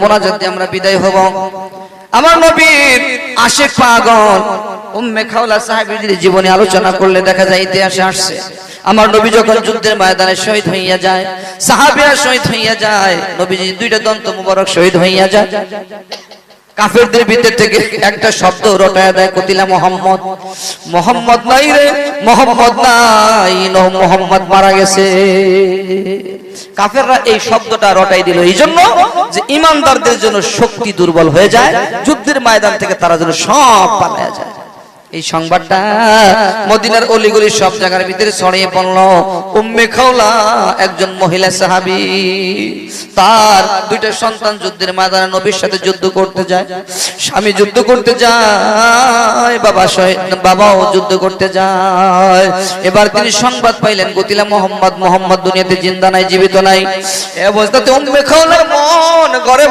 মোনাজাত দিয়ে আমরা বিদায় হব। আমার নবীর আশিক পাগল উম্মে খাওলা সাহাবীদের জীবনে আলোচনা করলে দেখা যায় ইতিহাসে আসছে আমার নবী যখন যুদ্ধের ময়দানে শহীদ হইয়া যায়, সাহাবীরা শহীদ হইয়া যায়, নবীজি দুইটা দন্ত মুবারক শহীদ হইয়া যায়। কাফেরদের ভিতর থেকে একটা শব্দ রটায়া দেয়, কতিলা মোহাম্মদ। মোহাম্মদ নাই রে, মোহাম্মদ নাই, মোহাম্মদ মারা গেছে। কাফেররা এই শব্দটা রটাই দিল এই জন্য যে ইমানদারদের জন্য শক্তি দুর্বল হয়ে যায়, যুদ্ধের ময়দান থেকে তারা যেন সব পালায়া যায়। এই সংবাদটা মদিনার অলিগলি সব জায়গার ভিতরে ছড়িয়ে পড়ল। উম্মে খাওলা একজন মহিলা সাহাবী, তার দুইটা সন্তান যুদ্ধের ময়দানে নবীর সাথে যুদ্ধ করতে যায়। স্বামী যুদ্ধ করতে যায়, বাবাও যুদ্ধ করতে যায়। এবার তিনি সংবাদ পাইলেন কতিলা মোহাম্মদ দুনিয়াতে জিন্দা নাই, জীবিত নাই। এই অবস্থাতে উম্মে খাওলার মন ঘরে